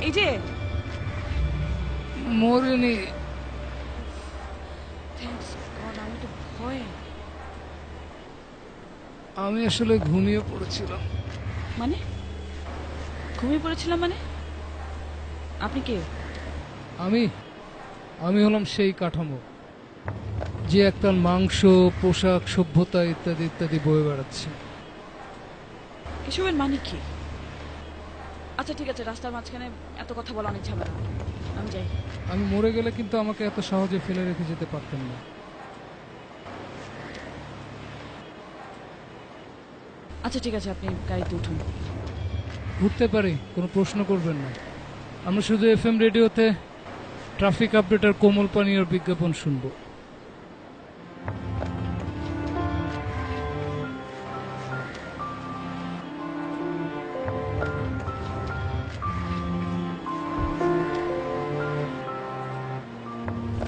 এই যে মরিনি। আমি তো ভয়ে। আমি আসলে ঘুমিয়ে পড়েছিলাম। মানে ঘুমিয়ে পড়েছিলাম মানে? আপনি কে? আমি আমি হলাম সেই কাঠামো যে একতাল মাংস, পোশাক, সভ্যতা ইত্যাদি ইত্যাদি বয়ে বেড়াচ্ছে। এসবের মানে কি? আচ্ছা ঠিক আছে, রাস্তার মাঝখানে এত কথা বলা অনেক ঝামেলা, আমি যাই। আমি মরে গেলে কিন্তু আমাকে এত সহজে ফেলে রেখে যেতে পারতেন না। আচ্ছা ঠিক আছে, আপনি গাড়িতে উঠুন। উঠতে পারি, কোনো প্রশ্ন করবেন না। আমরা শুধু এফএম রেডিওতে ট্রাফিক আপডেট আর কোমল পানীয়র বিজ্ঞাপন শুনবো।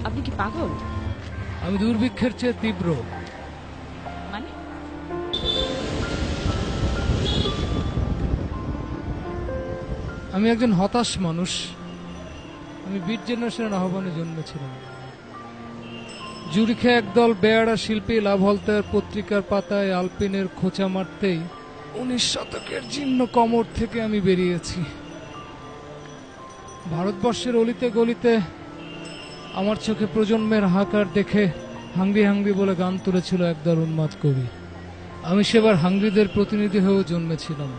আপনি কি পাগল? আমি দুর্ভিক্ষের চেয়ে তীব্র। মানে আমি একজন হতাশ মানুষ। আমি বিট জেনারেশনের আহ্বানে জন্মেছিলাম। জুরিখে একদল বেয়ারা শিল্পী লাভলতার পত্রিকার পাতায় আলপিনের খোঁচা মারতেই 19 শতকের জীর্ণ কমর থেকে আমি বেরিয়েছি। ভারতবর্ষের অলিতে গলিতে আমার চোখে প্রজন্মের হাহাকার দেখে হাংরি হাংরি বলে গান তুলেছিল একদল উন্মাদ কবি। আমি সেবার হাংরিদের প্রতিনিধি হয়েও জন্মেছিলাম।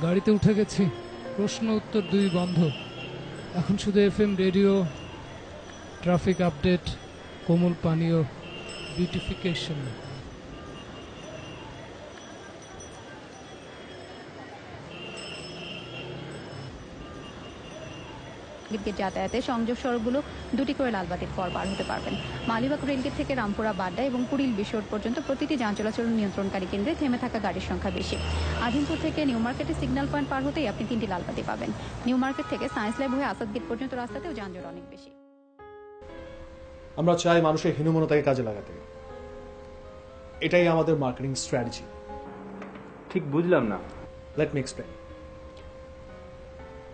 গাড়িতে উঠে গেছি, প্রশ্ন উত্তর দুই বন্ধ। এখন শুধু এফএম রেডিও, ট্রাফিক আপডেট, কোমল পানীয়, বিউটিফিকেশন। যাতায়াতে সংযোগ সড়কগুলো দুটি করে লালবাতির পর পার হতে পারবেন। মালিবাগ রেলগেট থেকে রামপুরা, বাড্ডা এবং কুড়িল বিশোর পর্যন্ত প্রতিটি যান চলাচল নিয়ন্ত্রণকারী কেন্দ্রে থেমে থাকা গাড়ির সংখ্যা বেশি। আজিমপুর থেকে নিউ মার্কেটে সিগন্যাল পয়েন্ট পার হতেই আপনি 3টি লালবাতি পাবেন। নিউ মার্কেট থেকে সায়েন্স ল্যাব হয়ে আসাদ গেট পর্যন্ত রাস্তাতেও যানজট অনেক বেশি। আমরা চাই মানুষের হীনমন্যতাকে কাজে লাগাতে। এটাই আমাদের মার্কেটিং স্ট্র্যাটেজি। ঠিক বুঝলাম না। Let me explain.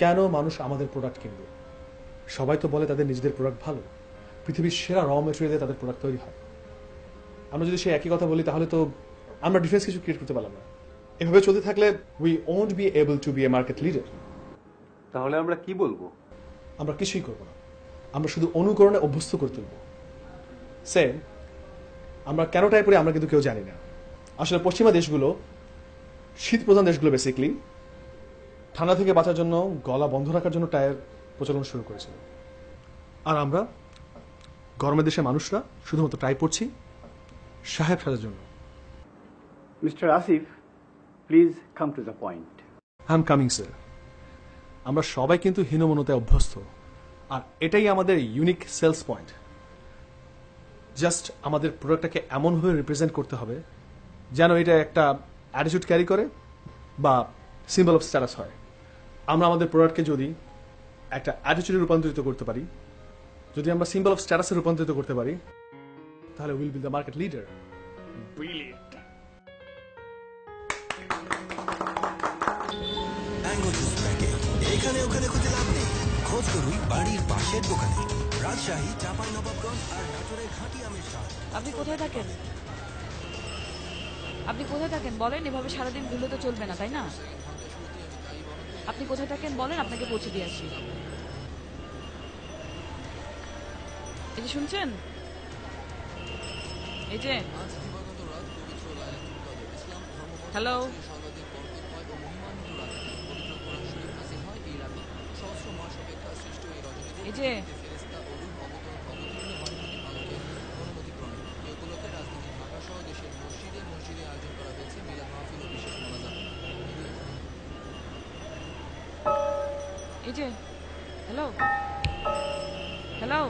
কেন মানুষ আমাদের প্রোডাক্ট কিনবে? সবাই তো বলে তাদের নিজেদের প্রোডাক্ট ভালো, পৃথিবীর সেরা র মেটেরিয়াল দিয়ে তাদের প্রোডাক্ট তৈরি হয়। আমরা যদি সেই একই কথা বলি তাহলে তো আমরা ডিফারেন্স কিছু ক্রিয়েট করতে পারলাম না। এভাবে চলতে থাকলে we won't be able to be a market leader. তাহলে আমরা কি বলবো? আমরা কিছুই করবো না, আমরা শুধু অনুকরণে অভ্যস্ত করে তুলব। সেম আমরা কেন টাই পড়ি আমরা কিন্তু কেউ জানি না। আসলে পশ্চিমা দেশগুলো, শীত প্রধান দেশগুলো বেসিক্যালি ঠান্ডা থেকে বাঁচার জন্য গলা বন্ধ রাখার জন্য টায়ার প্রচলন শুরু করেছিল। আর আমরা গরমের দেশের মানুষরা শুধুমাত্র টাই পরছি সাহেব সাজার জন্য। Mister Asif, please come to the point. I am coming sir. আমরা সবাই কিন্তু হীনমন্যতায় অভ্যস্ত, আর এটাই আমাদের ইউনিক সেলস পয়েন্ট। জাস্ট আমাদের প্রোডাক্টটাকে এমনভাবে রিপ্রেজেন্ট করতে হবে যেন এটা একটা অ্যাটিটিউড ক্যারি করে বা সিম্বল অফ স্ট্যাটাস হয়। আমরা আমাদের প্রোডাক্টকে যদি একটা অ্যাটিটিউডে রূপান্তরিত করতে পারি, যদি আমরা সিম্বল অফ স্ট্যাটাসে রূপান্তরিত করতে পারি, তাহলে will be the market leader. Brilliant. এখানে ওখানে খুঁজে লাভ নেই, খোঁজ করুন বাড়ির পাশের দোকানে। রাজশাহী, চাঁপাইনবাবগঞ্জ আর নাটোরের ঘাটি আমের স্বাদ। আপনি কোথায় থাকেন? আপনি কোথায় থাকেন বলেন, এভাবে সারাদিন ঘুরলে তো চলবে না, তাই না? আপনি কোথায় থাকেন বলেন, আপনাকে পৌঁছে দিয়ে আসি। এই যে শুনছেন, এই যে হ্যালো, এই যে এই যে হ্যালো হ্যালো,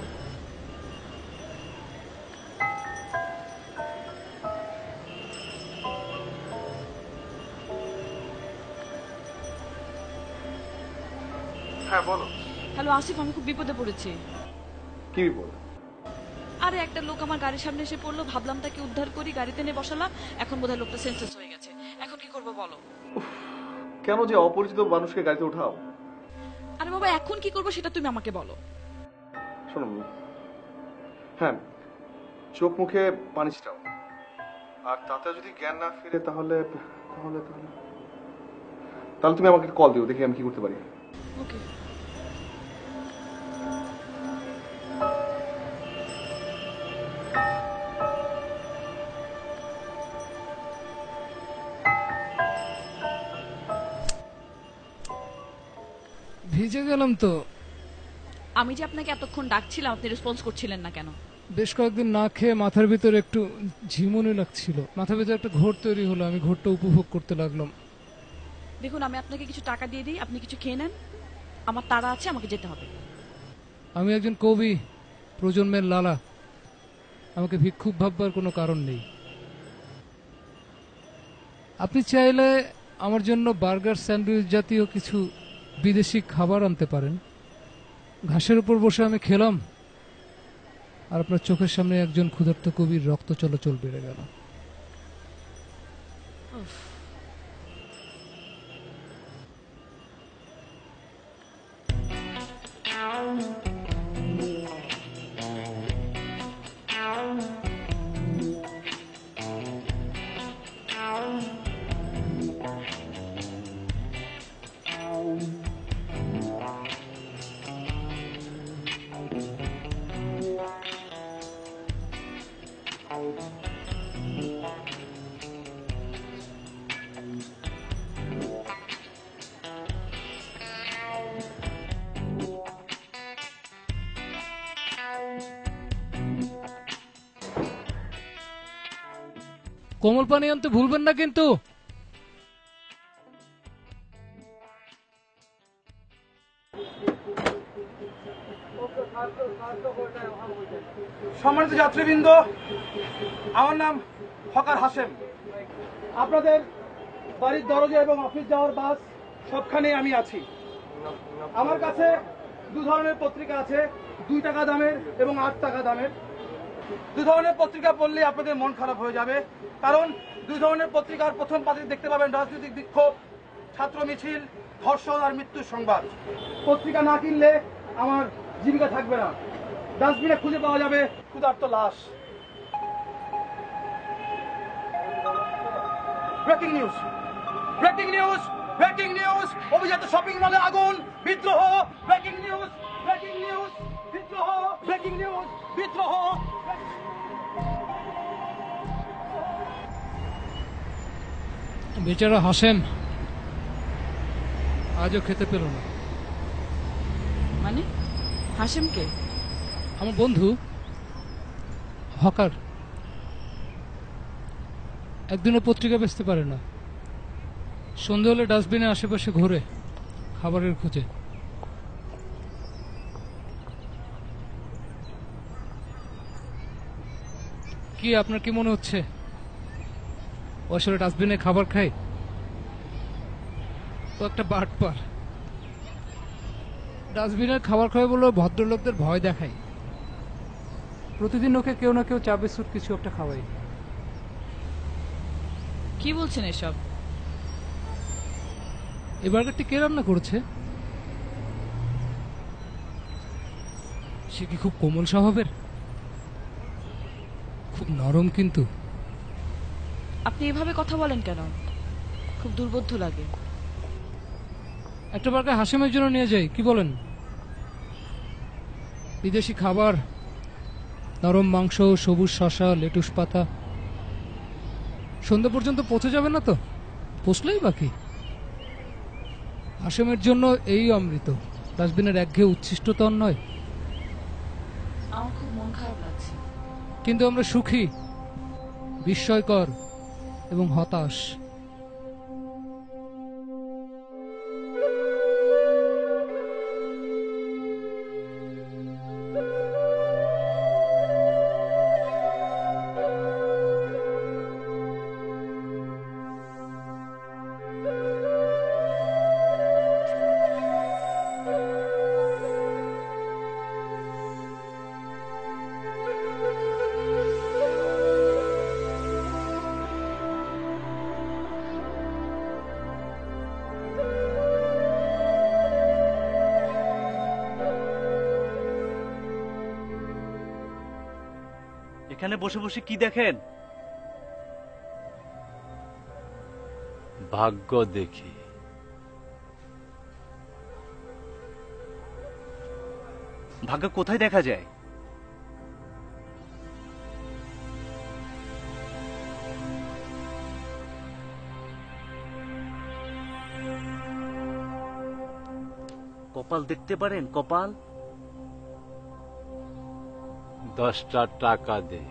হ্যাঁ বলো। হ্যালো আসিফ, আমি খুব বিপদে পড়েছি। কি বিপদ? আরে একটা লোক আমার গাড়ির সামনে এসে পড়লো, ভাবলাম তাকে উদ্ধার করি, গাড়িতে নিয়ে বসালাম, এখন বোধহয় লোকটা সেন্সলেস হয়ে গেছে। এখন কি করবো বলো? কেন যে অপরিচিত মানুষকে গাড়িতে উঠাও? আরে বাবা, এখন কি করবো সেটা তুমি আমাকে বলো। শোনো, হ্যাঁ, চোখ মুখে পানি ছিটাও, আর তাতে যদি জ্ঞান না ফিরে তাহলে তাহলে তাহলে তাহলে তুমি আমাকে কল দিও, দেখি আমি কি করতে পারি। ওকে। ভিজে গেলাম তো। আমি যে আপনাকে এতক্ষণ ডাকছিলাম, আপনি রেসপন্স করছিলেন না কেন? বেশ কয়েকদিন না খেয়ে মাথার ভিতরে একটু ঝিমুনি লাগছিল, মাথার ভিতরে একটা ঘোর তৈরি হলো, আমি ঘোরটা উপভোগ করতে লাগলাম। দেখুন, আমি আপনাকে কিছু টাকা দিয়ে দিই, আপনি কিছু খেয়ে নেন, আমার তাড়া আছে, আমাকে যেতে হবে। আমি একজন কবি, প্রজন্মের লালা, আমাকে ভিক্ষুক ভাববার কোনো কারণ নেই। আপনি চাইলে আমার জন্য বার্গার, স্যান্ডউইচ জাতীয় কিছু বিদেশি খাবার আনতে পারেন। ঘাসের উপর বসে আমি খেলাম, আর আপনার চোখের সামনে একজন ক্ষুধার্ত কবির রক্ত চলাচল বেড়ে গেল। কোমল পানি আনতে ভুলবেন না কিন্তু। সম্মানিত যাত্রীবৃন্দ, আমার নাম হকার হাশেম। আপনাদের বাড়ির দরজা এবং অফিস যাওয়ার বাস সবখানে আমি আছি। আমার কাছে দু ধরনের পত্রিকা আছে, 2 টাকা দামের এবং 8 টাকা দামের। 2 ধরনের পত্রিকা পড়লে আপনাদের মন খারাপ হয়ে যাবে, কারণ 2 ধরনের পত্রিকার প্রথম পাতে দেখতে পাবেন রাজনৈতিক বিক্ষোভ, ছাত্র মিছিল, ধর্ষণ আর মৃত্যুর সংবাদ। পত্রিকা না কিনলে আমার জীবিকা থাকবে না। ডাস্টবিনে খুঁজে পাওয়া যাবে ক্ষুধার্ত লাশ। Breaking news, breaking news, breaking news! অভিজাত শপিং মলে আগুন, বিদ্রোহ! ব্রেকিং নিউজ, ব্রেকিং নিউজ, বিদ্রোহ! ব্রেকিং নিউজ, বিদ্রোহ! বেচারা হাসেম আজও খেতে পেল না। মানে হাসেমকে? আমার বন্ধু হকার, একদিনও পত্রিকা বেচতে পারে না। সন্ধে হলে ডাস্টবিনে আশেপাশে ঘোরে খাবারের খোঁজে। কি আপনার কি মনে হচ্ছে ও আসলে ডাস্টবিনে খাবার খায়? ও একটা বাটপার। ডাস্টবিনের খাবার খায় বলে ভদ্রলোকদের ভয় দেখায়। প্রতিদিন ওকে কেউ না কেউ চা বিস্কুট কিছু একটা খাওয়াই। কি বলছেন এসব? এই বার্গারটি কে রান্না করেছে? সে কি খুব কোমল স্বভাবের? খুব নরম কিন্তু। আপনি এভাবে কথা বলেন কেন? খুব দুর্বোধ্য লাগে। একটা বার্গার হাসেমের জন্য নিয়ে যাই, কি বলেন? বিদেশি খাবার, নরম মাংস, সবুজ শসা, লেটুস পাতা। সন্ধ্যা পর্যন্ত পৌঁছে যাবে না তো? পৌঁছলেই বাকি। হাসেমের জন্য এই অমৃত, ডাস্টবিনের একঘেয়ে উচ্ছিষ্ট তন নয়। আমার খুব মন খারাপ লাগছে। কিন্তু আমরা সুখী, বিস্ময়কর এবং হতাশ। এখানে বসে বসে কি দেখেন? ভাগ্য দেখি। ভাগ্য কোথায় দেখা যায়? কপাল দেখতে পারেন? কপাল 10টা টাকা দে।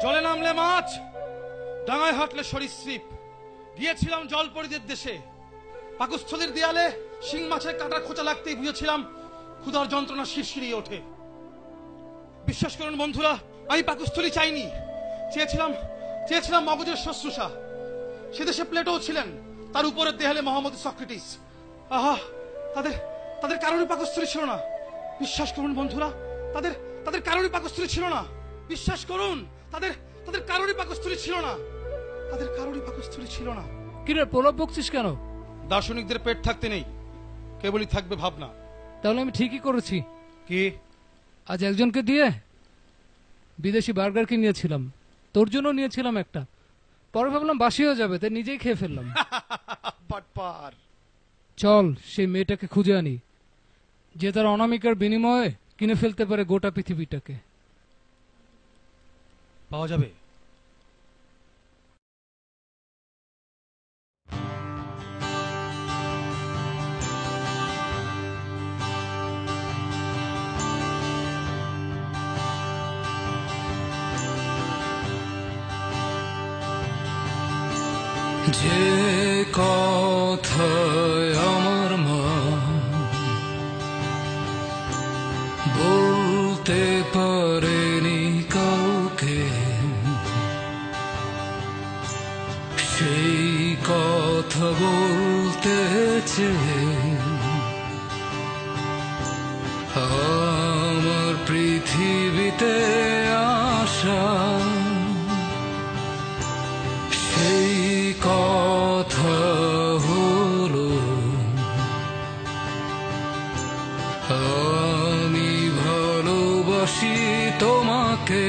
জলে নামলে মাছ, ডাঙায় হাঁটলে সরীসৃপ। গিয়েছিলাম জলপরীদের দেশে। পাকস্থলীর দেয়ালে শিং মাছের কাঁটার খোঁচা লাগতেই বুঝেছিলাম ক্ষুধার যন্ত্রণা শিরশিরিয়ে ওঠে। বিশ্বাস করুন বন্ধুরা, আমি পাকস্থলী চাইনি, চেয়েছিলাম মগজের শুশ্রূষা। সে দেশে প্লেটোও ছিলেন, তার উপরের দেয়ালে মোহাম্মদ সক্রেটিস। আহা, তাদের কারোরই পাকস্থলী ছিল না। বিশ্বাস করুন বন্ধুরা, তাদের কারোরই পাকস্থলী ছিল না। বিশ্বাস করুন, তাদের কারোরই পাকস্থলী ছিল না। তাদের কারোরই পাকস্থলী ছিল না। কিরে প্রলাপ বকছিস কেন? দার্শনিকদের পেট থাকতে নেই, কেবলই থাকবে ভাবনা। তাহলে আমি ঠিকই করেছি। কি? আজ একজনকে দিয়ে বিদেশি বার্গার কিনিয়েছিলাম, তোর জন্য নিয়েছিলাম একটা। পরে ভাবলাম বাসি হয়ে যাবে, তাই নিজেই খেয়ে ফেললাম। বাটপার। চল সেই মেয়েটাকে খুঁজে আনি, যে তার অনামিকার বিনিময়ে কিনে ফেলতে পারে গোটা পৃথিবীটাকে। পাওয়া যাবে? যে কথায় আমার মা বলতে পারেনি কাউকে, সেই কথা বলতে চেয়ে আমার পৃথিবীতে আসা, সেই কথা হলো আমি ভালোবাসি তোমাকে,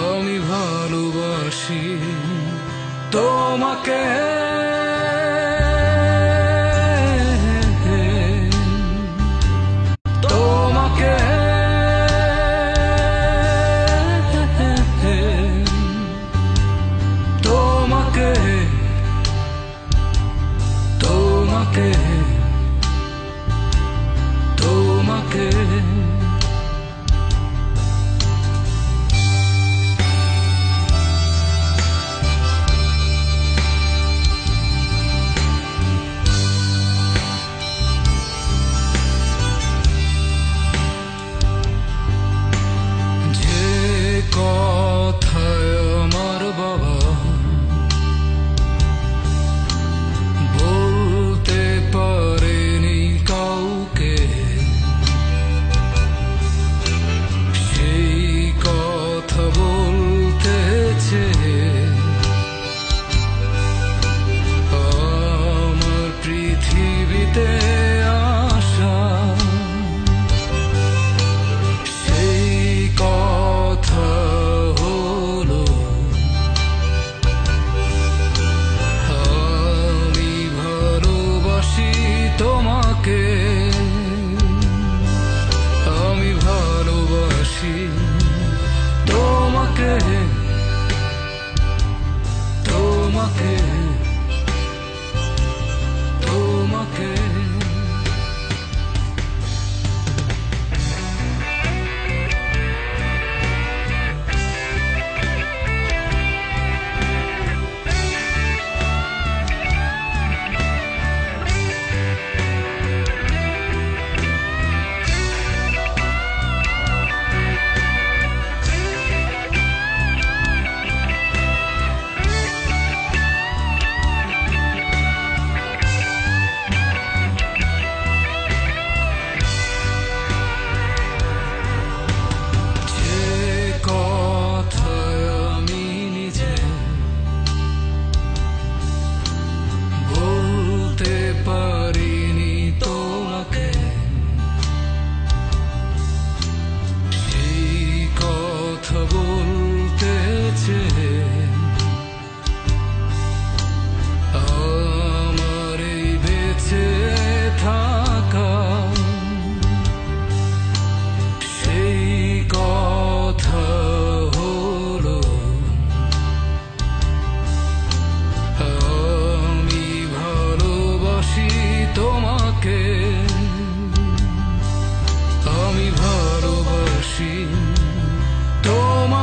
আমি ভালোবাসি তোমাকে। তোমাকে তোমাকে তোমাকে তোমাকে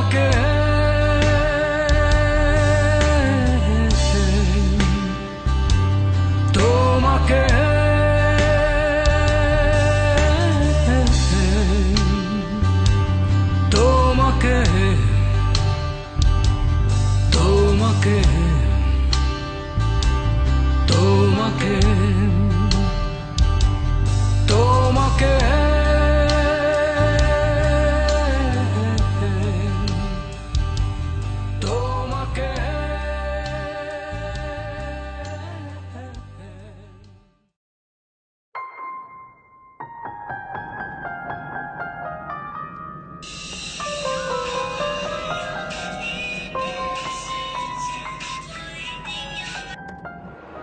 তোমাকে তোমাকে তোমাকে তোমাকে তোমাকে তোমাকে তোমাকে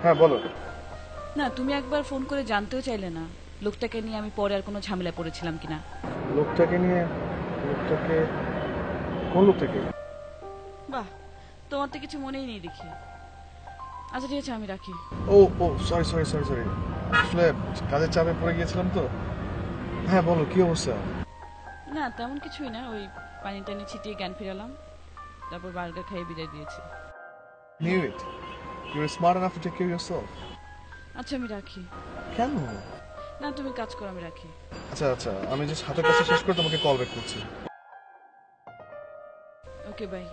হ্যাঁ বলো। না, তুমি একবার ফোন করে জানতেও চাইলে না লোকটাকে নিয়ে আমি পরে আর কোনো ঝামেলা পড়েছিলাম কিনা। লোকটাকে নিয়ে? লোকটাকে? কোন লোকটাকে? বাহ, তোমার তো কিছু মনেই নেই দেখি। আচ্ছা ঠিক আছে, আমি রাখি। ও ও সরি সরি সরি সরি, আসলে কাজের চাপে পড়ে গিয়েছিলাম তো। হ্যাঁ বলো, কি অবস্থা? না তেমন কিছুই না, ওই পানি টানি ছিটিয়ে জ্ঞান ফিরালাম, তারপর বার্গার খাইয়ে বিদায় দিয়েছি। Knew it. You were smart enough to take care of yourself. আচ্ছা আমি রাখি। কেন? না তুমি কাজ করো, আমি রাখি। আচ্ছা আচ্ছা, আমি জাস্ট হাতের কাছে শেষ করে তোমাকে কল ব্যাক করছি। Okay bye.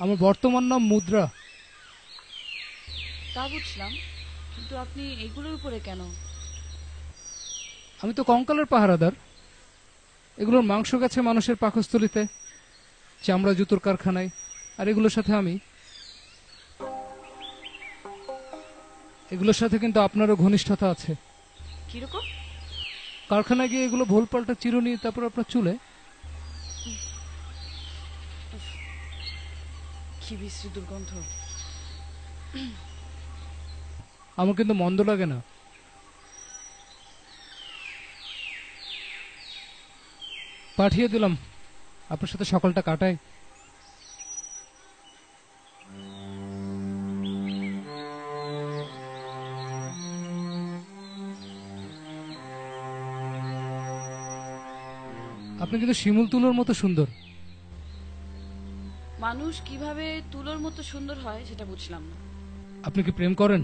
আমার বর্তমান নাম মুদ্রা। তা বুঝলাম, কিন্তু আপনি এগুলোর উপরে কেন? আমি তো কঙ্কালের পাহারাদার। এগুলোর মাংস গেছে মানুষের পাকস্থলিতে, চামড়া জুতোর কারখানায়, আর এগুলোর সাথে আমি। এগুলোর সাথে কিন্তু আপনারও ঘনিষ্ঠতা আছে। কিরকম? কারখানায় গিয়ে এগুলো ভোল পাল্টা চিরুনি, তারপর আপনার চুলে। কি বিশ্রী দুর্গন্ধ। আমার কিন্তু মন্দ লাগে না। পাঠিয়ে দিলাম, আপনার সাথে সকালটা কাটাই। আপনি কিন্তু শিমুল তুলোর মতো সুন্দর। মানুষ কিভাবে তুলোর মতো সুন্দর হয় সেটা বুঝলাম না। আপনি কি প্রেম করেন?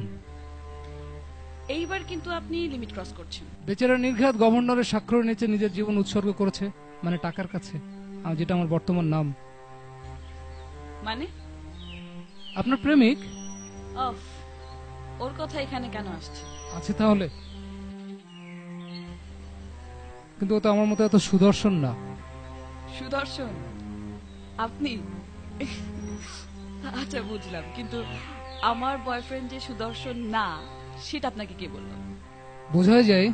এইবার কিন্তু আপনি লিমিট ক্রস করছেন। বেচারা নির্ঘাত গভর্নরের স্বাক্ষর নিচে নিজের জীবন উৎসর্গ করেছে, মানে টাকার কাছে, যেটা আমার বর্তমান নাম। মানে? আপনার প্রেমিক। অফ, ওর কথা এখানে কেন আসছে? আছে তাহলে, কিন্তু ও তো আমার মতো এত সুদর্শন না। সুদর্শন আপনি? আচ্ছা বুঝলাম, কিন্তু আমার বয়ফ্রেন্ড যে সুদর্শন না সেটা আপনাকে কে বলল? বোঝাই যায়,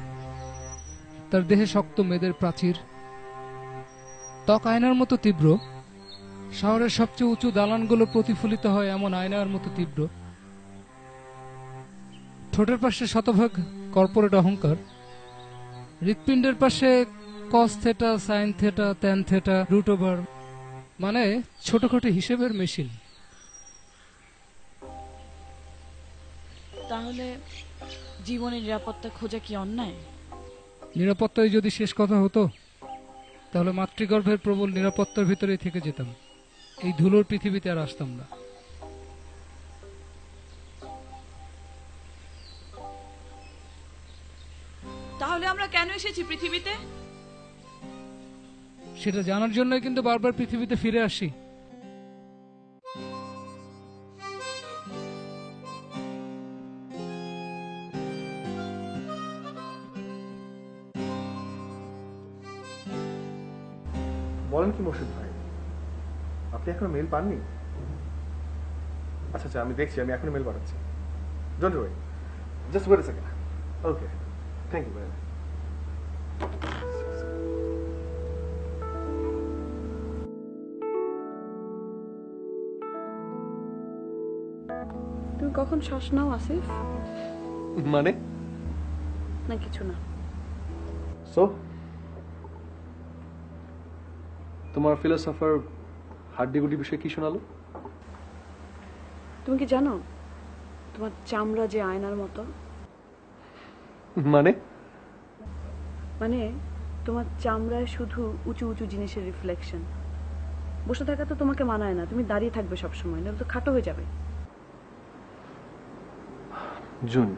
তার দেহে শক্ত মেদের প্রাচীর, ত্বক আয়নার মতো তীব্র, শহরের সবচেয়ে উঁচু দালানগুলো প্রতিফলিত হয় এমন আয়নার মতো তীব্র, ঠোঁটের পাশে শতভাগ কর্পোরেট অহংকার, হৃৎপিণ্ডের পাশে cos theta, sine theta, tan theta, root over, মানে ছোটখাটো হিসেবের মেশিন। তাহলে জীবনের নিরাপত্তা খোঁজা কি অন্যায়? নিরাপত্তাই যদি শেষ কথা হতো তাহলে মাতৃগর্ভের প্রবল নিরাপত্তার ভিতরেই থেকে যেতাম, এই ধুলোর পৃথিবীতে আর আসতাম না। তাহলে আমরা কেন এসেছি পৃথিবীতে? সেটা জানার জন্যই কিন্তু বারবার পৃথিবীতে ফিরে আসি। বলেন কি মোর্শেদ ভাই, আপনি এখনো মেল পাননি? আচ্ছা আচ্ছা, আমি দেখছি, আমি এখনই মেল পাঠাচ্ছি। Don't worry, just wait a second. Okay, thank you very much. তুমি কখন শ্বাস নাও আসিফ? মানে না কিছু না। সো তোমার ফিলোসফার হাড্ডিগুডি বিষয়ে কি শোনালো? তুমি কি জানো তোমার চামড়া যে আয়নার মতো? মানে মানে তোমার চামড়ায় শুধু উঁচু উঁচু জিনিসের রিফ্লেকশন। বসে থাকা তো তোমাকে মানায় না, তুমি দাঁড়িয়ে থাকবে সবসময়, নাহলে তো খাটো হয়ে যাবে। June,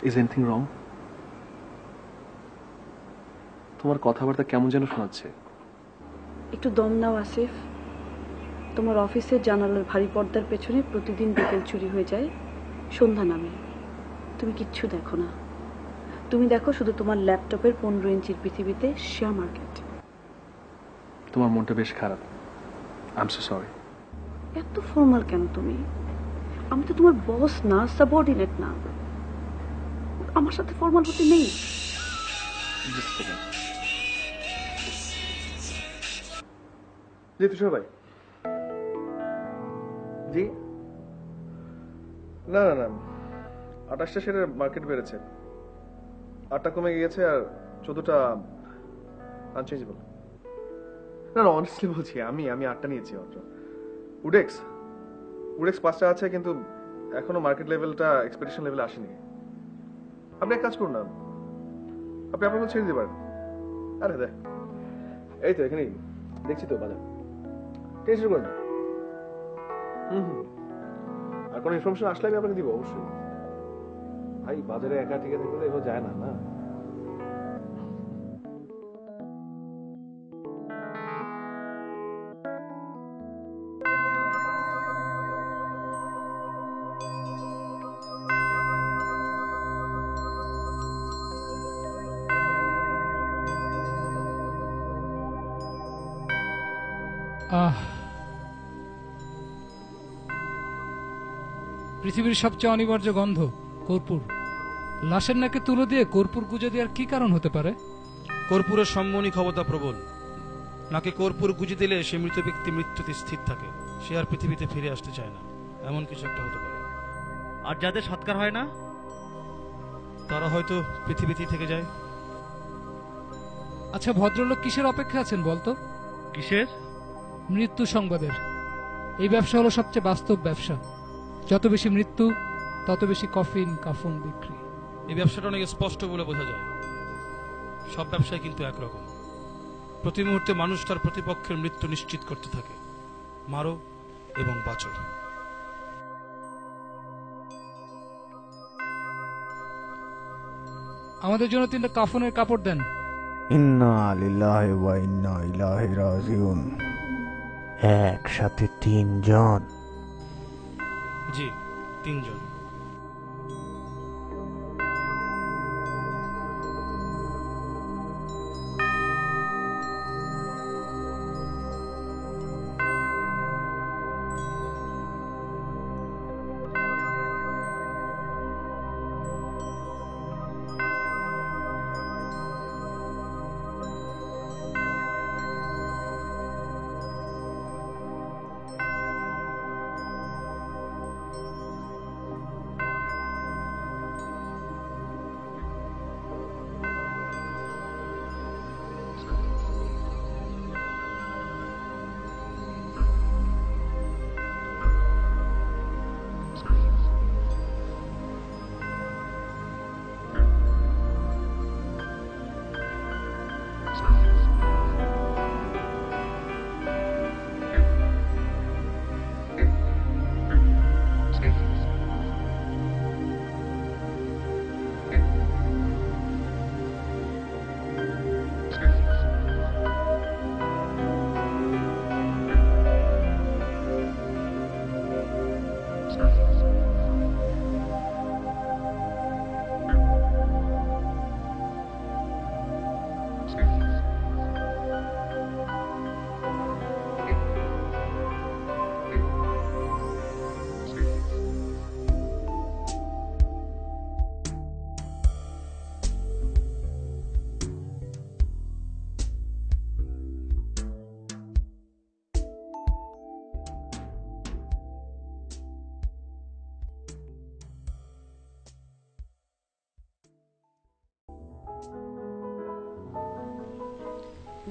is anything wrong? তোমার কথাবার্তা কেমন যেন শোনাচ্ছে। একটু দম নাও আসিফ। তোমার অফিসের জানালার ভারী পর্দার পেছনে প্রতিদিন বিকেল চুরি হয়ে যায়, সন্ধ্যা নামে। তুমি কিচ্ছু দেখো না, তুমি দেখো শুধু তোমার ল্যাপটপের 15 ইঞ্চির পৃথিবীতে শেয়ার মার্কেট। তোমার মনটা বেশ খারাপ। I am so sorry. এত ফর্মাল কেন তুমি? আমি তো তোমার বস না, সাবঅর্ডিনেট না। আমার সাথে ফর্মাল হতে নেই। জি তুষার ভাই। জি না না না, 28টা শেয়ারের মার্কেট বেড়েছে, 8টা কমে গিয়েছে, আর 14টা আনচেঞ্জেবল। না না, অনেস্টলি বলছি, আমি 8টা নিয়েছি মাত্র। উডেক্স 5টা আছে, কিন্তু এখনো মার্কেট লেভেলটা এক্সপেকটেশন লেভেলে আসেনি। আপনি এক কাজ করুন না, আপনি আপনাকে ছেড়ে দিতে পারেন। আরে দেখ, এই তো এখানেই দেখছি তো বাজার, টেনশন করেন না। আর কোনো ইনফরমেশন আসলে আমি আপনাকে দিব অবশ্যই। ভাই বাজারে একা টিকে থাকলে এভাবে যায় না না। পৃথিবীর সবচেয়ে অনিবার্য গন্ধ কর্পূর। লাশের নাকে তুলো দিয়ে কর্পূর গুজে দেওয়ার কি কারণ হতে পারে? কর্পূরের সম্মনি ক্ষমতা প্রবল। নাকে কর্পূর গুজে দিলে সে মৃত ব্যক্তি মৃত্যুতে স্থির থাকে, সে আর পৃথিবীতে ফিরে আসতে চায় না, এমন কিছু একটা হতে পারে। আর যাদের সৎকার হয় না তারা হয়তো পৃথিবীতেই থেকে যায়। আচ্ছা, ভদ্রলোক কিসের অপেক্ষা আছেন বলতো? কিসের? মৃত্যু সংবাদের। এই ব্যবসা হলো সবচেয়ে বাস্তব ব্যবসা। যত বেশি মৃত্যু তত বেশি কফিন কাফন বিক্রি। এই ব্যবসাটা অনেক স্পষ্ট বলে বোঝা যায়। সব ব্যবসায় কিন্তু একরকম। প্রতি মুহূর্তে মানুষ তার প্রতিপক্ষের মৃত্যু নিশ্চিত করতে থাকে। মারো এবং বাঁচো। আমাদের জন্য 3টা কাফনের কাপড় দেন। ইন্না লিল্লাহি ওয়া ইন্না ইলাইহি রাজিউন। একসাথে 3 জন? জি, 3 জন।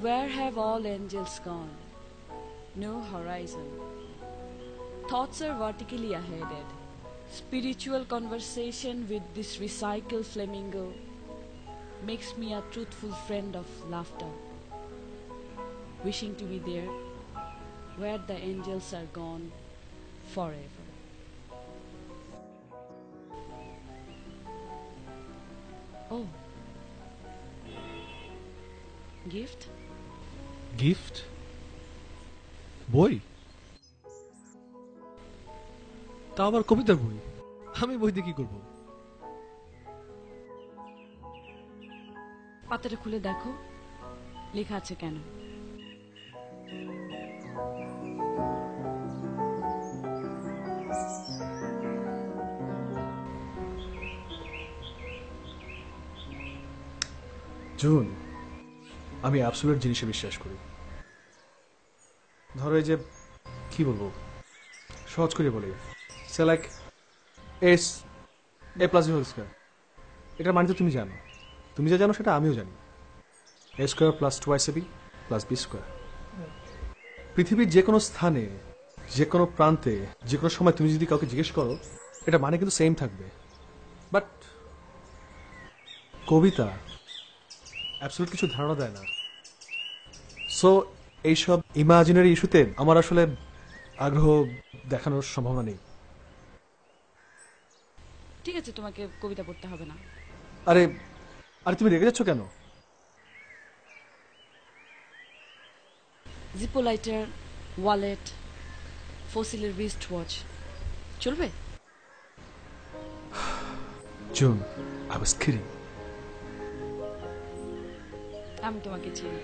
Where have all angels gone? No horizon. Thoughts are vertically aheaded. Spiritual conversation with this recycled flamingo makes me a truthful friend of laughter. Wishing to be there where the angels are gone forever. Oh. Gift? Gift? বই? তা আবার কবিতার বই? আমি বই দিয়ে কি করবো? পাতাটা খুলে দেখো, লেখা আছে কেন? জুন, আমি অ্যাবসলিউট জিনিসে বিশ্বাস করি। ধরো এই যে কি বলবো, সহজ করে বলি, সে like as a plus b whole square. এটার মানে তো তুমি জানো, তুমি যা জানো সেটা আমিও জানি। A square plus 2ab plus b square. পৃথিবীর যে কোনো স্থানে, যে কোনো প্রান্তে, যে কোনো সময় তুমি যদি কাউকে জিজ্ঞেস করো, এটা মানে কিন্তু সেম থাকবে। বাট কবিতা অ্যাবসলিউট কিছু ধারণা দেয় না। সো এইসব ইমাজিনারি ইস্যুতে আমার আসলে আগ্রহ দেখানোর সম্ভাবনা নেই। ঠিক আছে, তোমাকে কবিতা পড়তে হবে না। আরে আরে তুমি রেগে যাচ্ছ কেন? জিপো লাইটার, ওয়ালেট, ফসিলের রিস্ট ওয়াচ চলবে? June, I was kidding. আমি তোমাকে চিনি।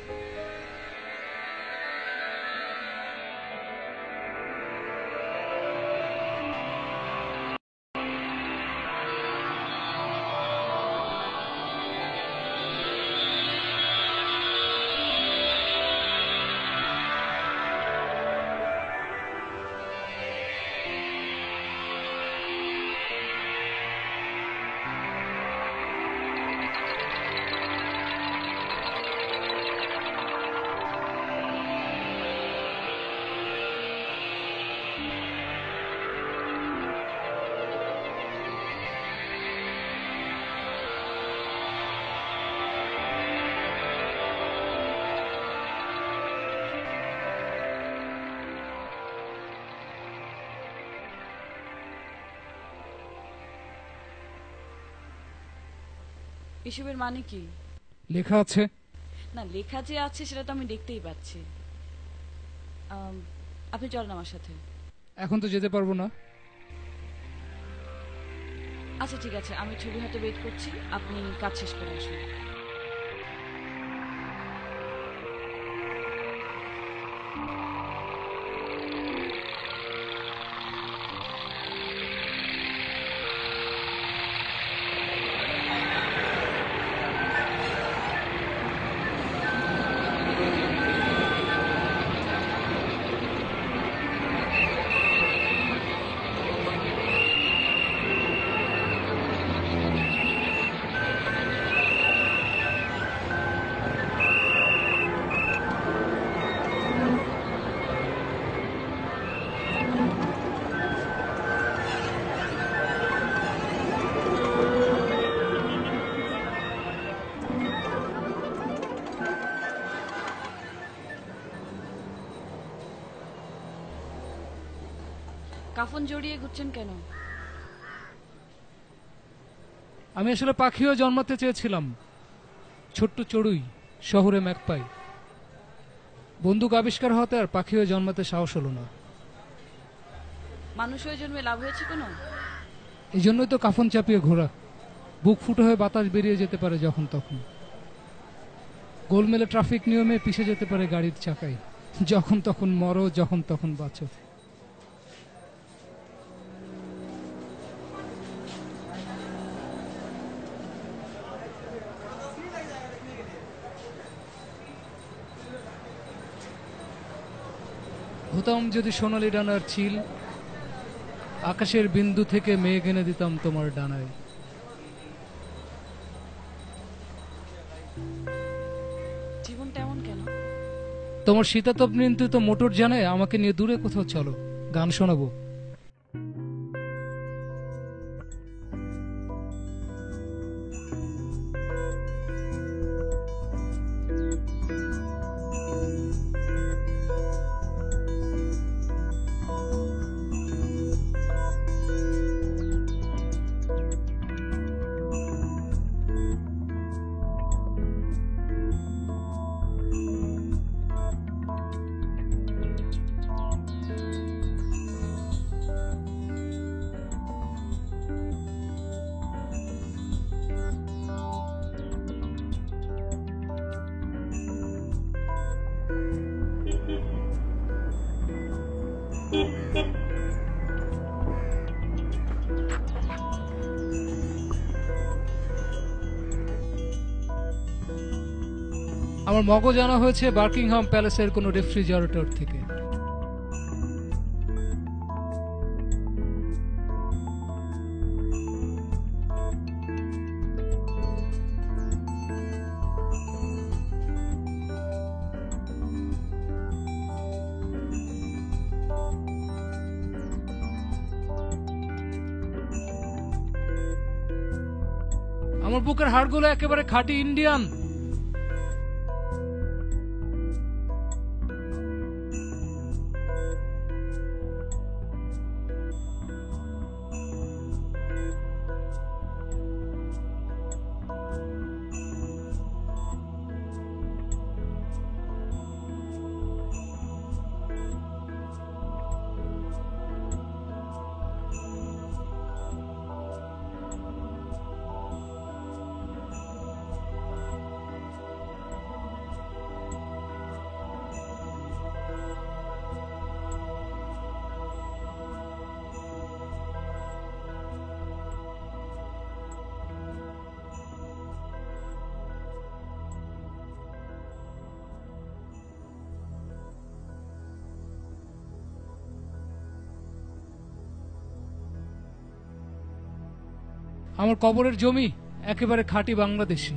এসবের মানে কি? লেখা আছে। না, লেখা যে আছে সেটা তো আমি দেখতেই পাচ্ছি। আপনি চলেন আমার সাথে। এখন তো যেতে পারবো না। আচ্ছা ঠিক আছে, আমি ছবি হাতে ওয়েট করছি, আপনি কাজ শেষ করে আসুন। কাফন জড়িয়ে ঘুরছেন কেন? আমি আসলে পাখিও জন্মাতে চেয়েছিলাম, ছোট্ট চড়ুই, শহরে ম্যাকপাই। বন্দুক আবিষ্কার হতে আর পাখিও জন্মাতে সাহস হলো না। মানুষ হয়ে জন্মে লাভ হয়েছে কোনো? এই জন্যই তো কাফন চাপিয়ে ঘোরা, বুক ফুটো হয়ে বাতাস বেরিয়ে যেতে পারে যখন তখন। গোলমেলে ট্রাফিক নিয়মে পিষে যেতে পারে গাড়ির চাকায়, যখন তখন মরো, যখন তখন বাঁচো। হতাম যদি সোনালি ডানার চিল, আকাশের বিন্দু থেকে মেঘ এনে দিতাম তোমার ডানায়। জীবনটা এমন কেন? তোমার শীতাতপ নিয়ন্ত্রিত মোটর জানে আমাকে নিয়ে দূরে কোথাও চলো, গান শোনাবো। আমার মগজ আনা হয়েছে বার্কিংহাম প্যালেসের কোনো রেফ্রিজারেটর থেকে। আমার বুকের হাড়গুলো একেবারে খাঁটি ইন্ডিয়ান। আমার কবরের জমি একেবারে খাঁটি বাংলাদেশি।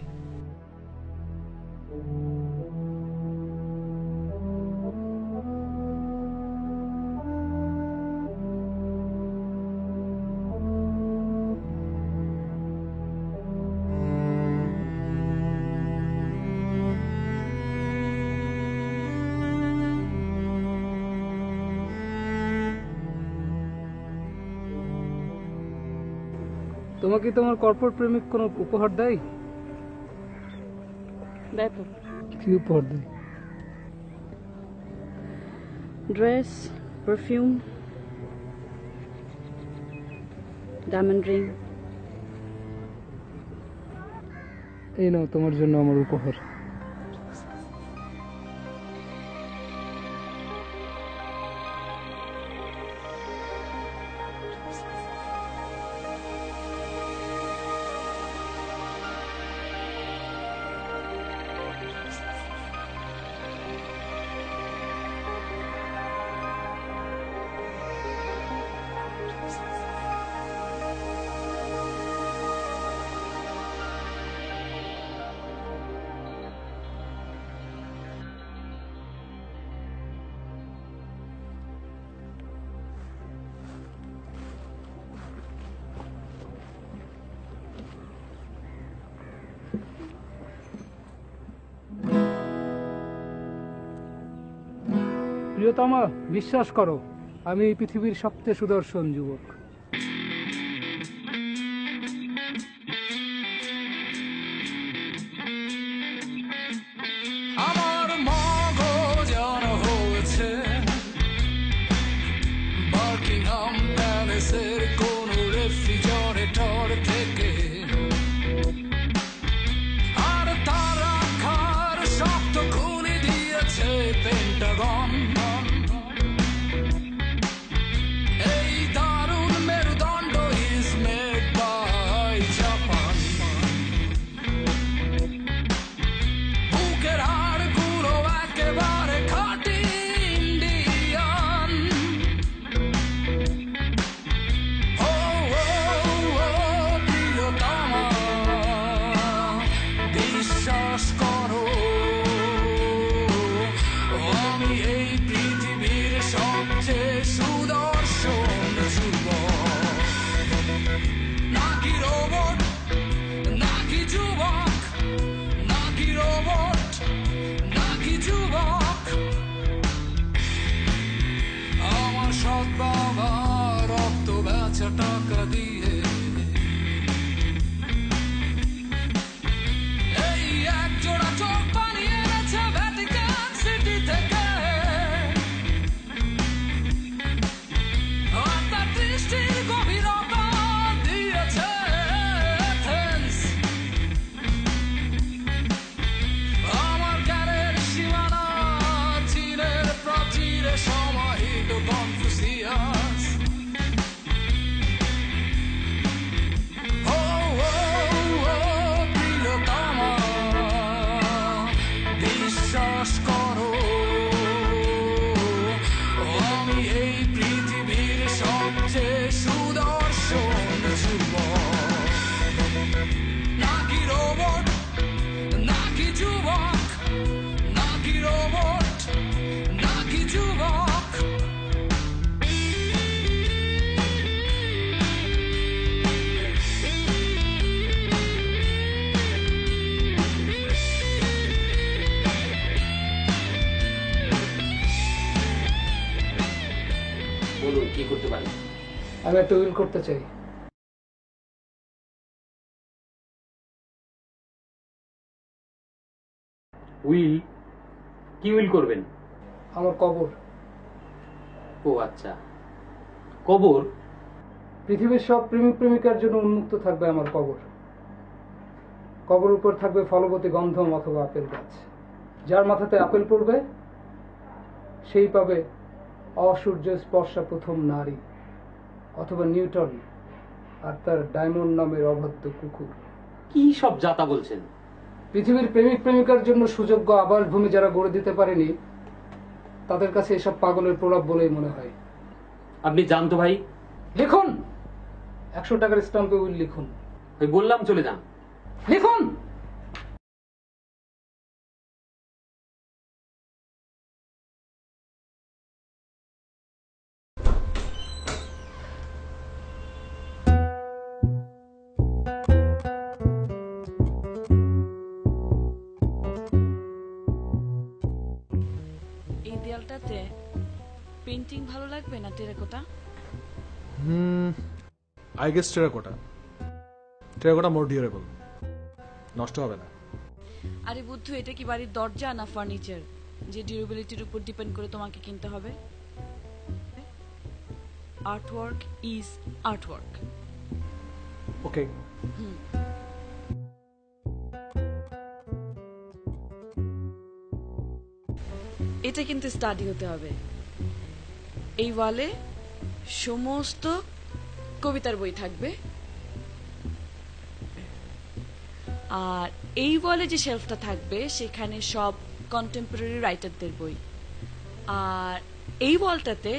তোমাকে তোমার কর্পোরেট প্রেমিক কোন উপহার দেয়? দেয় তো। কি উপহার দেয়? Dress, perfume, diamond ring. এই নাও তোমার জন্য আমার উপহার। প্রিয়তমা, বিশ্বাস করো, আমি এই পৃথিবীর সবচেয়ে সুদর্শন যুবক। আমার মগজ আনা হয়েছে বার্কিংহাম প্যালেসের কোন রেফ্রিজারেটর থেকে, আর তার রাখার শক্ত খুলে দিয়েছে পেন্টাগন। এই দারুণ পারি। আমি একটা উইল করতে চাই। উইল? কি উইল করবেন? আমার কবর। ও আচ্ছা, কবর? পৃথিবীর সব প্রেমিক প্রেমিকার জন্য উন্মুক্ত থাকবে আমার কবর। কবর উপর থাকবে ফলবতী গন্ধম অথবা আপেল গাছ। যার মাথাতে আপেল পড়বে সেই পাবে অসূর্য স্পর্শা প্রথম নারী, অথবা নিউটন আর তার ডায়মন্ড নামের অবাধ্য কুকুর। কি সব যাতা বলছেন? পৃথিবীর প্রেমিক প্রেমিকার জন্য সুযোগ্য আবাসভূমি যারা গড়ে দিতে পারেনি তাদের কাছে এসব পাগলের প্রলাপ বলেই মনে হয়। আপনি জানতো ভাই? লিখুন, 100 টাকার স্টাম্পে উইল লিখুন। ওই বললাম চলে যান। লিখুন। এই দেয়ালটাতে পেইন্টিং ভালো লাগবে না terracotta? I guess terracotta. Terracotta more durable, নষ্ট হবে না। আরে বুদ্ধু, এটা কি বাড়ির দরজা না ফার্নিচার যে ডিউরেবিলিটির উপর ডিপেন্ড করে তোমাকে কিনতে হবে? Artwork is artwork. ওকে। এটা কিন্তু স্টাডি হতে হবে। এই ওয়ালে সমস্ত কবিতার বই থাকবে, আর এই ওয়ালে যে শেলফটা থাকবে সেখানে সব কন্টেম্পোরারি রাইটারদের বই, আর এই ওয়ালটাতে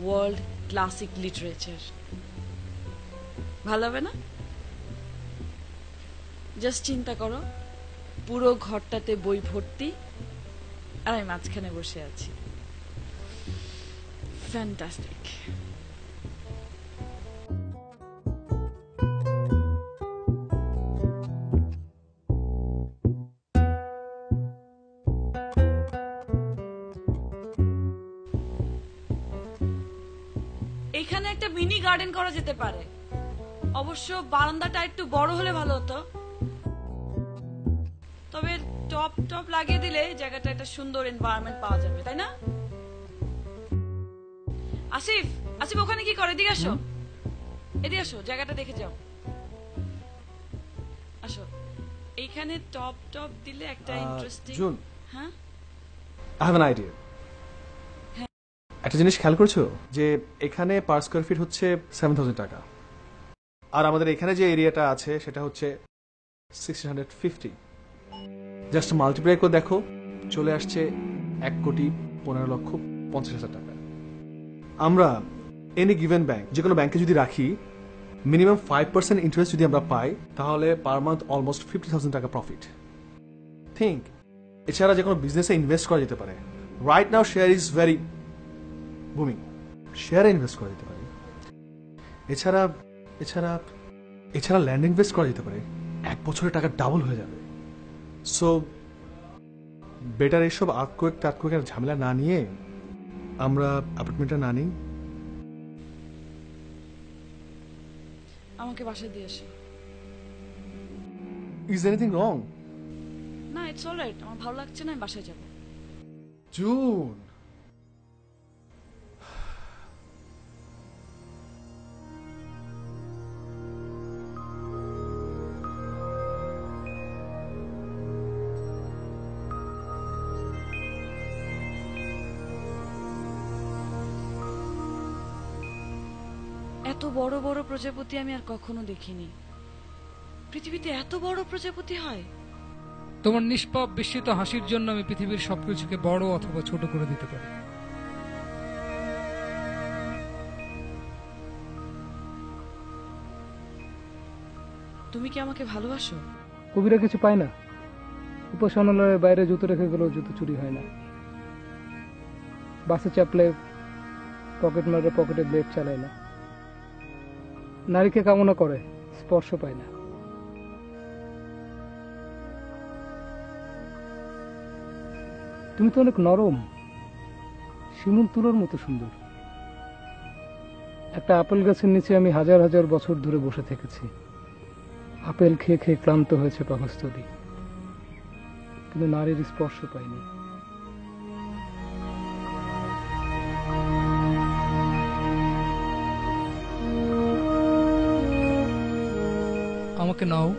ওয়ার্ল্ড ক্লাসিক লিটারেচার। ভালো হবে না? জাস্ট চিন্তা করো, পুরো ঘরটাতে বই ভর্তি আর আমি মাঝখানে বসে আছি। ফ্যান্টাস্টিক। এখানে একটা মিনি গার্ডেন করা যেতে পারে, অবশ্য বারান্দাটা একটু বড় হলে ভালো হতো। তবে টপ টপ লাগিয়ে দিলে জায়গাটা একটা সুন্দর এনভায়রনমেন্ট পাওয়া যাবে, তাই না? আসিফ, আসিফ ওখানে কি করে? এদিকে আসো, এদিকে আসো, জায়গাটা দেখে যাও। আসো, এইখানে টপ টপ দিলে একটা ইন্টারেস্টিং। জুন, হ্যাঁ, আই হ্যাভ অ্যান আইডিয়া। একটা জিনিস খেয়াল করছো যে এখানে পার স্কয়ার ফিট হচ্ছে 7,000 টাকা, আর আমাদের এখানে যে এরিয়াটা আছে সেটা হচ্ছে 1650। জাস্ট মাল্টিপ্লাই করে দেখো, চলে আসছে 1,15,50,000 টাকা। আমরা এনি গিভেন ব্যাংক, যে কোনো ব্যাংকে যদি রাখি, মিনিমাম 5% ইন্টারেস্ট যদি আমরা পাই, তাহলে পার মান্থ অলমোস্ট 50,000 টাকা প্রফিট। থিঙ্ক, এছাড়া যে কোনো বিজনেসে ইনভেস্ট করা যেতে পারে। Right now share is very booming, শেয়ারে ইনভেস্ট করা যেতে পারে। এছাড়া এছাড়া এছাড়া ল্যান্ড ইনভেস্ট করা যেতে পারে, 1 বছরে টাকা ডাবল হয়ে যাবে। সো বেটার এইসব আর্থকুয়েক ঝামেলা না নিয়ে আমরা অ্যাপার্টমেন্টটা না নিই। আমাকে বাসায় দিয়ে এসো। Is anything wrong? না, ইটস অলরাইট, আমার ভালো লাগছে না, আমি বাসায় যাব। জুন, এত বড় বড় প্রজাপতি আমি আর কখনো দেখিনি। পৃথিবীতে এত বড় প্রজাপতি হয়? তোমার নিষ্পাপ বিস্মিত হাসির জন্য আমি পৃথিবীর সবকিছুকে বড় অথবা ছোট করে দিতে পারি। তুমি কি আমাকে ভালোবাসো? কবিরা কিছু পায় না। উপাসনালয়ের বাইরে জুতো রেখে গেলেও জুতো চুরি হয় না। বাসে চাপলে পকেট মারে পকেটে ব্লেড চালায় না। নারীকে কামনা করে, স্পর্শ পায় না। তুমি তো অনেক নরম, শিমুল তুলোর মতো সুন্দর। একটা আপেল গাছের নিচে আমি হাজার হাজার বছর ধরে বসে থেকেছি। আপেল খেয়ে খেয়ে ক্লান্ত হয়েছে পাকস্থলী, কিন্তু নারীর স্পর্শ পাইনি। আমাকে নাও।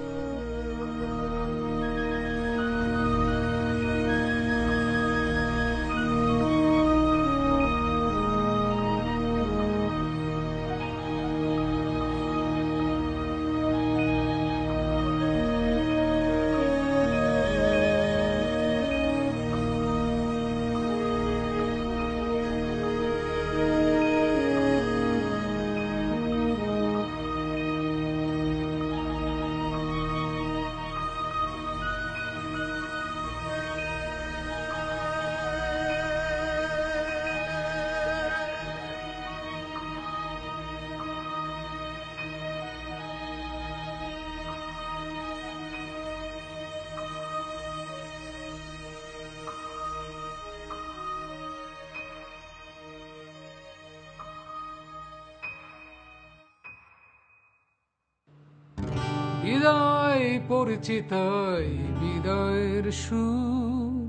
বিদায় পরিচিত বিদায়ের সুর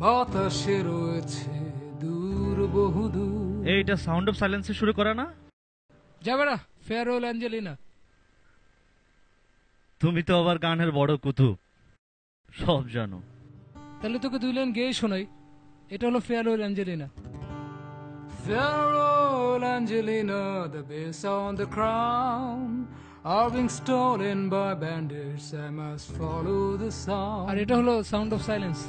বাতাসে রয়েছে দূর বহুদূর। এইটা সাউন্ড অফ সাইলেন্সে শুরু করা না? যাবে না, ফেয়ারওয়েল অ্যাঞ্জেলিনা। তুমি তো আবার গানের বড় কুতুব, সব জানো। তাহলে তোকে 2 লাইন গেয়ে শোনাই। এটা হলো farewell Angelina. Farewell Angelina, the base on the crown are being stolen by bandits. I must follow the sound. আর এটা হলো sound of silence.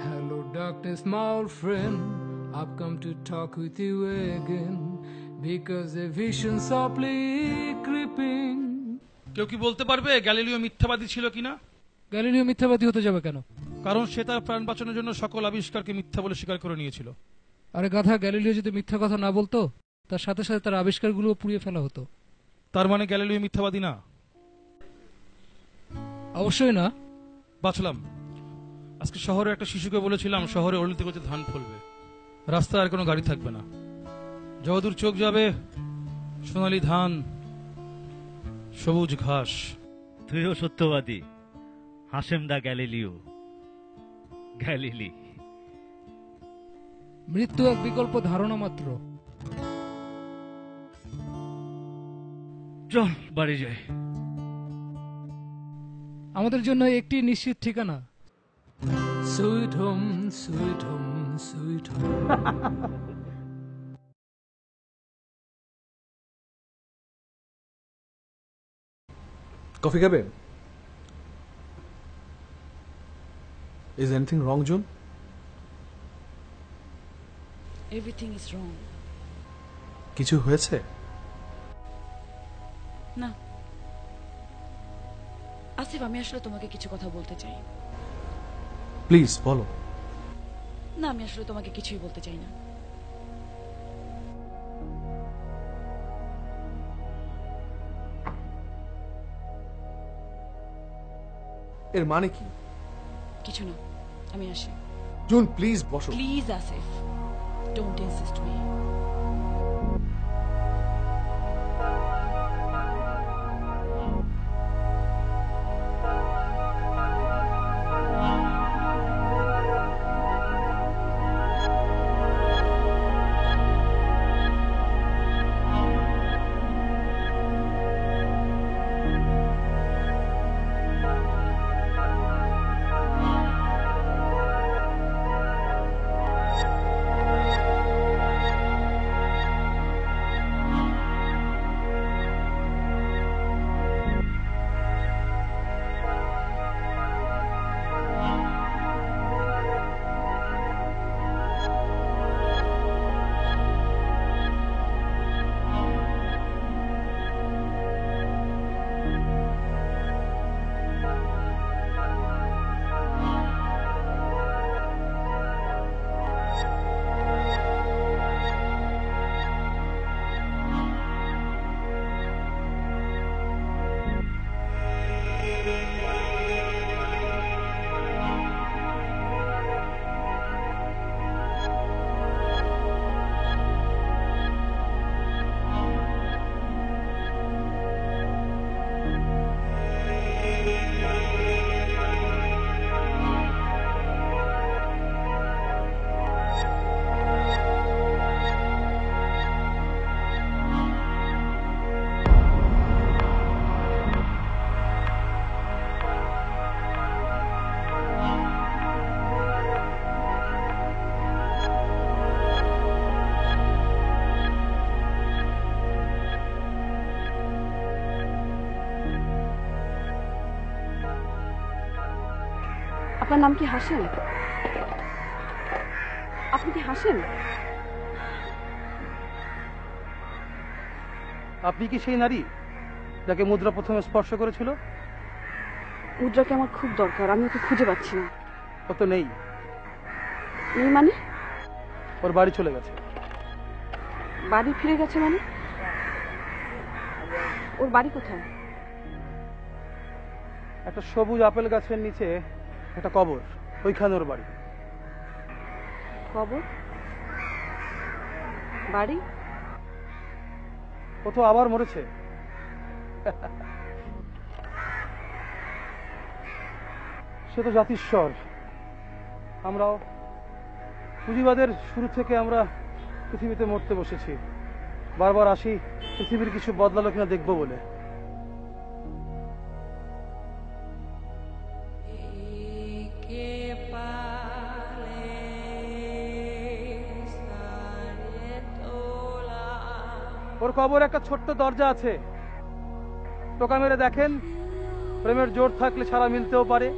Hello darkness, my old friend, I've come to talk with you again because a vision softly creeping. কেউ কি বলতে পারবে Galileo মিথ্যাবাদী ছিল কিনা? Galileo মিথ্যাবাদী হতে যাবে কেন? কারণ সে তার প্রাণ বাঁচানোর জন্য সকল আবিষ্কারকে মিথ্যা বলে স্বীকার করে নিয়েছিল। আরে গাধা, গ্যালিলিও যদি মিথ্যা কথা না বলতো তার সাথে সাথে তার আবিষ্কারগুলো পুড়িয়ে ফেলা হতো। তার মানে গ্যালিলিও মিথ্যাবাদী না? অবশ্যই না। বাঁচলাম। আজকে শহরে একটা শিশুকে বলেছিলাম শহরে অলিতে গলিতে ধান ফলবে, রাস্তায় আর কোনো গাড়ি থাকবে না, যতদূর চোখ যাবে সোনালী ধান, সবুজ ঘাস। তুইও সত্যবাদী, হাশেম দা গ্যালিলিও। গ্যালিলি মৃত্যু এক বিকল্প ধারণা মাত্র। চল বাড়ি যাই। আমাদের জন্য একটি নিশ্চিত ঠিকানা, sweet home, sweet home, sweet home. Coffee খাবে? Is anything wrong, June? Everything is wrong. কিছু হয়েছে? না আসিফ, আমি আসলে তোমাকে কিছু কথা বলতে চাই। প্লিজ বলো। না, আমি আসলে তোমাকে কিছুই বলতে চাই না। এর মানে কি? কিছু না, আমি আসি। জুন প্লিজ বসো। Please Asif, don't insist me. আপনার নাম কি হাসেম? আপনি কি হাসেম? আপনি কি সেই নারী যাকে মুদ্রা প্রথমে স্পর্শ করেছিল? মুদ্রাকে আমার খুব দরকার, আমি ওকে খুঁজে পাচ্ছি না। ও তো নেই। নেই মানে? ওর বাড়ি চলে গেছে। বাড়ি ফিরে গেছে মানে? ওর বাড়ি কোথায়? একটা সবুজ আপেল গাছের নিচে একটা কবর, ওইখানে ওর বাড়ি। কবর? বাড়ি? ও তো আবার মরেছে। সে তো জাতিস্বর। আমরাও পুঁজিবাদের শুরু থেকে আমরা পৃথিবীতে মরতে বসেছি। বারবার আসি পৃথিবীর কিছু বদলালো কিনা দেখবো বলে। ওর কবর একটা ছোট্ট দরজা আছে, টোকা মেরে দেখেন, প্রেমের জোর থাকলে ছাড়া মিলতেও পারে।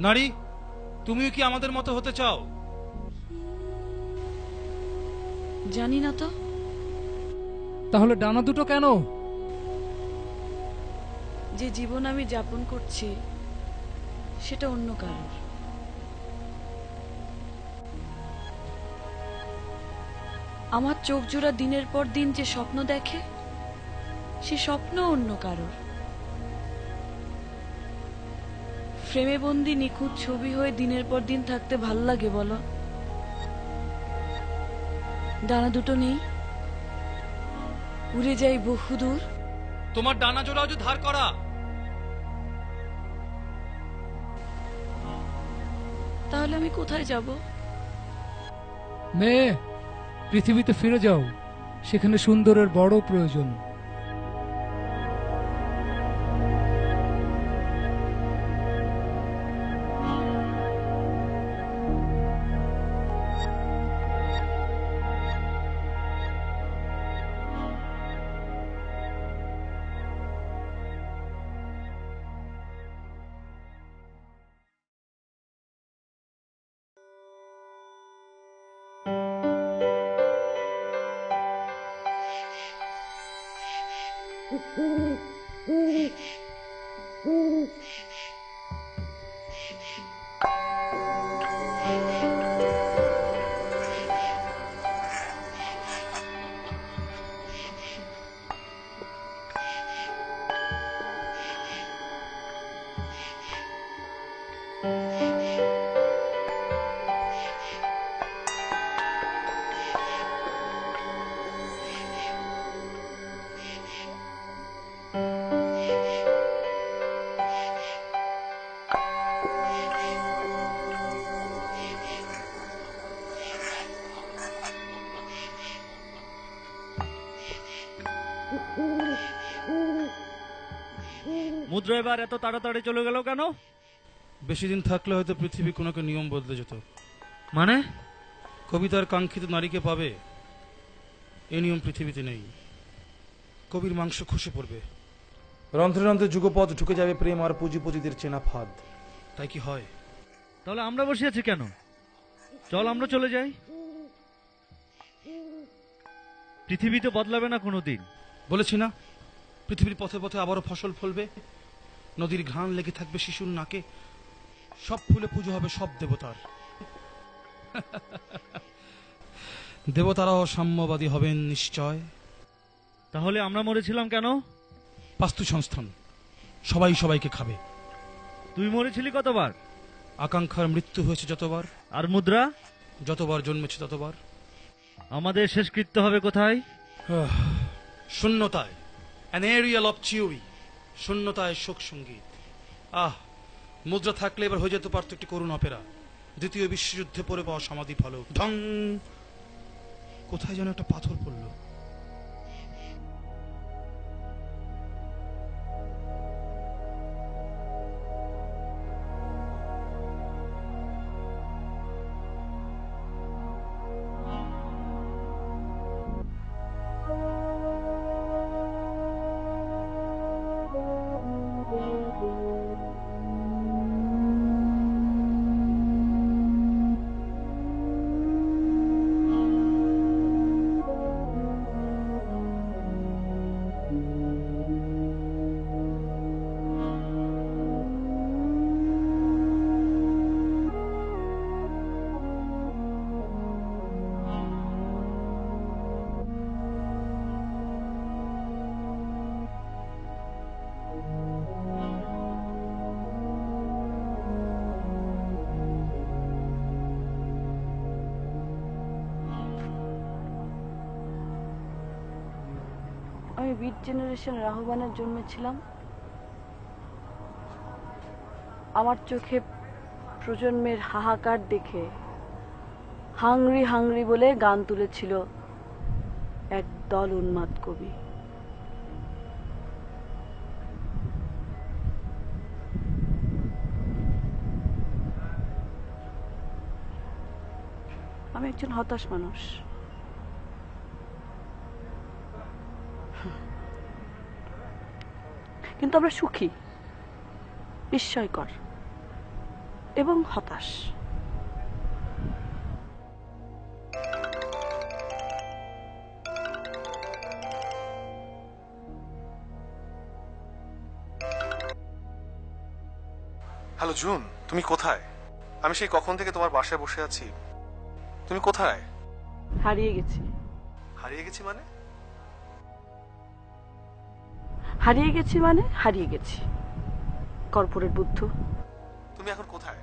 নারী, তুমিও কি আমাদের মতো হতে চাও? জানি না তো। তাহলে ডানা দুটো কেন? যে জীবন আমি যাপন করছি সেটা অন্য কারোর। আমার চোখ জোড়া দিনের পর দিন যে স্বপ্ন দেখে সে স্বপ্ন অন্য কারোর। ফ্রেমে বন্দি নিখুঁত ছবি হয়ে দিনের পর দিন থাকতে ভাল লাগে বলো? ডানা দুটো নেই, উড়ে যাই বহুদূর। তোমার ডানা জোড়াও যে ধার করা। তাহলে আমি কোথায় যাব? মেয়ে, পৃথিবীতে ফিরে যাও, সেখানে সুন্দরের বড় প্রয়োজন। মুদ্রা এবার এত তাড়াতাড়ি চলে গেল কেন? বেশি দিন থাকলে হয়তো পৃথিবী কোনো নিয়ম বদলে যেত। মানে? কবিতার কাঙ্ক্ষিত নারীকে পাবে, এই নিয়ম পৃথিবীতে নেই। কবির মাংস খসে পড়বে, রন্ধ্রে রন্ধ্রে যুগপথ ঢুকে যাবে প্রেম আর পুঁজিপতিদের চেনা ফাঁদ। তাই কি হয়? তাহলে আমরা বসে আছি কেন? চল আমরা চলে যাই। পৃথিবী তো বদলাবে না কোনোদিন। বলেছি না, পৃথিবীর পথে পথে আবারও ফসল ফলবে, নদীর ঘ্রাণ লেগে থাকবে শিশুর নাকে, সব ফুলে পুজো হবে সব দেবতার। দেবতারাও সাম্যবাদী হবেন নিশ্চয়। তাহলে আমরা মরেছিলাম কেন? বাস্তু সংস্থান, সবাই সবাইকে খাবে। তুই মরেছিলি কতবার? আকাঙ্ক্ষার মৃত্যু হয়েছে যতবার। আর মুদ্রা? যতবার জন্মেছে ততবার। আমাদের শেষকৃত্য হবে কোথায়? শূন্যতায়, অ্যান এরিয়াল অফ চিউই। শূন্যতায় শোক সঙ্গীত। মুদ্রা থাকলে এবার হয়ে যেত পারত একটি করুণ অপেরা। দ্বিতীয় বিশ্বযুদ্ধে পড়ে পাওয়া সমাধি ফলক। ঢং! কোথায় যেন একটা পাথর পড়ল। আমি বিট জেনারেশন রাহুবানের জন্মেছিলাম। আমার চোখে প্রজন্মের হাহাকার দেখে হাংরি হাংরি বলে গান তুলেছিল এক দল উন্মাদ কবি। আমি একজন হতাশ মানুষ। কিন্তু আমরা সুখী, বিস্ময়কর এবং হতাশ। হ্যালো জুন, তুমি কোথায়? আমি সেই কখন থেকে তোমার বাসায় বসে আছি। তুমি কোথায়? হারিয়ে গেছি। হারিয়ে গেছি মানে? হারিয়ে গেছি মানে হারিয়ে গেছি। কর্পোরেট বুদ্ধ। তুমি এখন কোথায়?